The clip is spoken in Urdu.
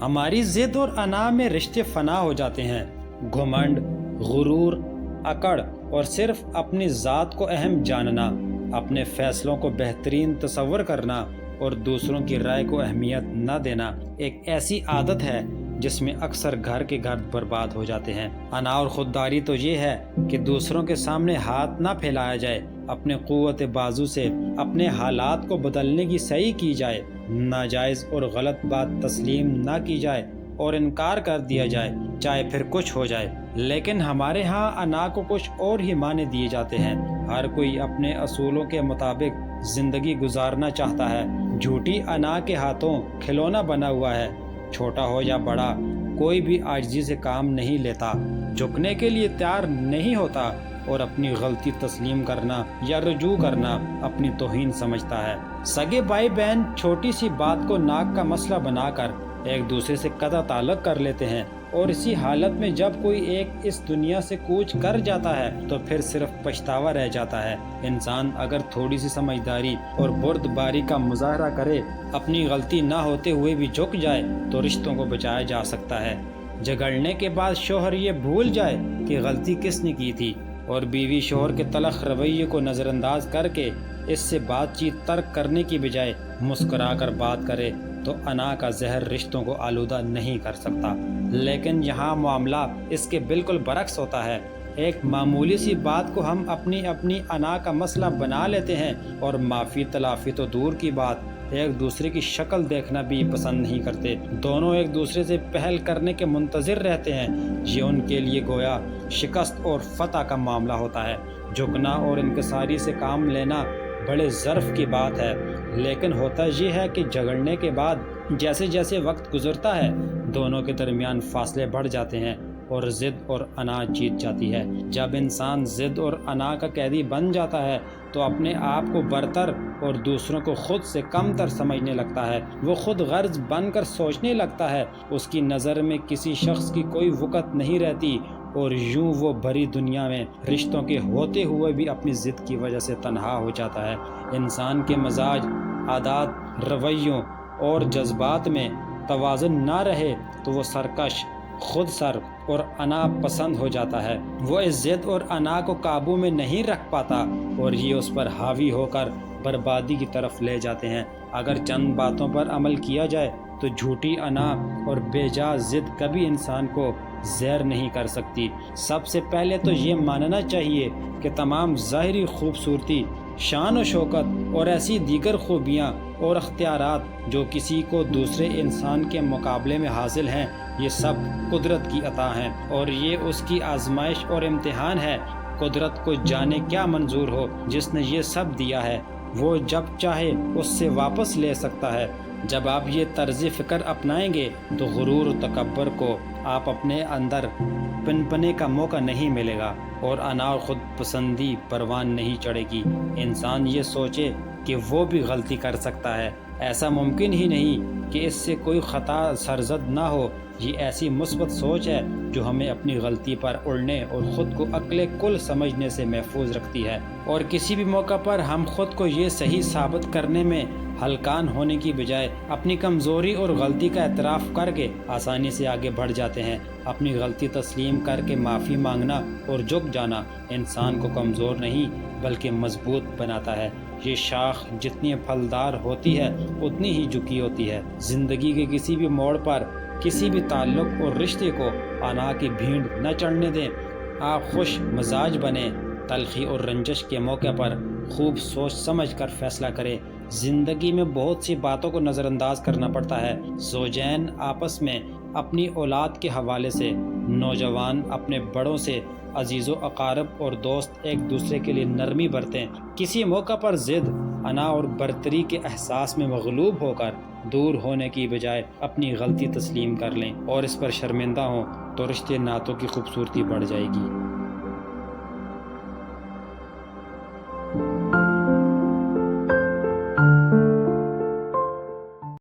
ہماری ضد اور انا میں رشتے فنا ہو جاتے ہیں۔ گھمنڈ، غرور، اکڑ اور صرف اپنی ذات کو اہم جاننا، اپنے فیصلوں کو بہترین تصور کرنا اور دوسروں کی رائے کو اہمیت نہ دینا ایک ایسی عادت ہے جس میں اکثر گھر کے گھر برباد ہو جاتے ہیں۔ انا اور خودداری تو یہ ہے کہ دوسروں کے سامنے ہاتھ نہ پھیلایا جائے، اپنے قوت بازو سے اپنے حالات کو بدلنے کی صحیح کی جائے، ناجائز اور غلط بات تسلیم نہ کی جائے اور انکار کر دیا جائے، چاہے پھر کچھ ہو جائے۔ لیکن ہمارے ہاں انا کو کچھ اور ہی معنی دیے جاتے ہیں۔ ہر کوئی اپنے اصولوں کے مطابق زندگی گزارنا چاہتا ہے۔ جھوٹی انا کے ہاتھوں کھلونا بنا ہوا ہے۔ چھوٹا ہو یا بڑا، کوئی بھی عاجزی سے کام نہیں لیتا، جھکنے کے لیے تیار نہیں ہوتا اور اپنی غلطی تسلیم کرنا یا رجوع کرنا اپنی توہین سمجھتا ہے۔ سگے بھائی بہن چھوٹی سی بات کو ناک کا مسئلہ بنا کر ایک دوسرے سے قطع تعلق کر لیتے ہیں، اور اسی حالت میں جب کوئی ایک اس دنیا سے کوچ کر جاتا ہے تو پھر صرف پچھتاوا رہ جاتا ہے۔ انسان اگر تھوڑی سی سمجھداری اور بردباری کا مظاہرہ کرے، اپنی غلطی نہ ہوتے ہوئے بھی جھک جائے تو رشتوں کو بچایا جا سکتا ہے۔ جھگڑنے کے بعد شوہر یہ بھول جائے کہ غلطی کس نے کی تھی، اور بیوی شوہر کے تلخ رویے کو نظر انداز کر کے اس سے بات چیت ترک کرنے کی بجائے مسکرا کر بات کرے، تو انا کا زہر رشتوں کو آلودہ نہیں کر سکتا۔ لیکن یہاں معاملہ اس کے بالکل برعکس ہوتا ہے۔ ایک معمولی سی بات کو ہم اپنی انا کا مسئلہ بنا لیتے ہیں، اور معافی تلافی تو دور کی بات، ایک دوسرے کی شکل دیکھنا بھی پسند نہیں کرتے۔ دونوں ایک دوسرے سے پہل کرنے کے منتظر رہتے ہیں۔ یہ ان کے لیے گویا شکست اور فتح کا معاملہ ہوتا ہے۔ جھکنا اور انکساری سے کام لینا بڑے ظرف کی بات ہے، لیکن ہوتا یہ ہے کہ جھگڑنے کے بعد جیسے جیسے وقت گزرتا ہے، دونوں کے درمیان فاصلے بڑھ جاتے ہیں اور ضد اور انا جیت جاتی ہے۔ جب انسان ضد اور انا کا قیدی بن جاتا ہے تو اپنے آپ کو برتر اور دوسروں کو خود سے کم تر سمجھنے لگتا ہے۔ وہ خود غرض بن کر سوچنے لگتا ہے، اس کی نظر میں کسی شخص کی کوئی وقت نہیں رہتی، اور یوں وہ بھری دنیا میں رشتوں کے ہوتے ہوئے بھی اپنی ضد کی وجہ سے تنہا ہو جاتا ہے۔ انسان کے مزاج، عادات، رویوں اور جذبات میں توازن نہ رہے تو وہ سرکش، خود سر اور انا پسند ہو جاتا ہے۔ وہ اس ضد اور انا کو قابو میں نہیں رکھ پاتا، اور یہ اس پر حاوی ہو کر بربادی کی طرف لے جاتے ہیں۔ اگر چند باتوں پر عمل کیا جائے تو جھوٹی انا اور بے جا ضد کبھی انسان کو زہر نہیں کر سکتی۔ سب سے پہلے تو یہ ماننا چاہیے کہ تمام ظاہری خوبصورتی، شان و شوکت اور ایسی دیگر خوبیاں اور اختیارات جو کسی کو دوسرے انسان کے مقابلے میں حاصل ہیں، یہ سب قدرت کی عطا ہیں، اور یہ اس کی آزمائش اور امتحان ہے۔ قدرت کو جانے کیا منظور ہو جس نے یہ سب دیا ہے، وہ جب چاہے اس سے واپس لے سکتا ہے۔ جب آپ یہ طرز فکر اپنائیں گے تو غرور و تکبر کو آپ اپنے اندر پنپنے کا موقع نہیں ملے گا، اور انا اور خود پسندی پروان نہیں چڑھے گی۔ انسان یہ سوچے کہ وہ بھی غلطی کر سکتا ہے، ایسا ممکن ہی نہیں کہ اس سے کوئی خطا سرزد نہ ہو۔ یہ ایسی مثبت سوچ ہے جو ہمیں اپنی غلطی پر اڑنے اور خود کو عقل کل سمجھنے سے محفوظ رکھتی ہے، اور کسی بھی موقع پر ہم خود کو یہ صحیح ثابت کرنے میں ہلکان ہونے کی بجائے اپنی کمزوری اور غلطی کا اعتراف کر کے آسانی سے آگے بڑھ جاتے ہیں۔ اپنی غلطی تسلیم کر کے معافی مانگنا اور جھک جانا انسان کو کمزور نہیں بلکہ مضبوط بناتا ہے۔ یہ شاخ جتنی پھلدار ہوتی ہے اتنی ہی جھکی ہوتی ہے۔ زندگی کے کسی بھی موڑ پر کسی بھی تعلق اور رشتے کو انا کی بھینڈ نہ چڑھنے دیں۔ آپ خوش مزاج بنیں، تلخی اور رنجش کے موقع پر خوب سوچ سمجھ کر فیصلہ کریں۔ زندگی میں بہت سی باتوں کو نظر انداز کرنا پڑتا ہے۔ زوجین آپس میں، اپنی اولاد کے حوالے سے، نوجوان اپنے بڑوں سے، عزیز و اقارب اور دوست ایک دوسرے کے لیے نرمی برتیں۔ کسی موقع پر ضد، انا اور برتری کے احساس میں مغلوب ہو کر دور ہونے کی بجائے اپنی غلطی تسلیم کر لیں اور اس پر شرمندہ ہوں تو رشتے ناتوں کی خوبصورتی بڑھ جائے گی۔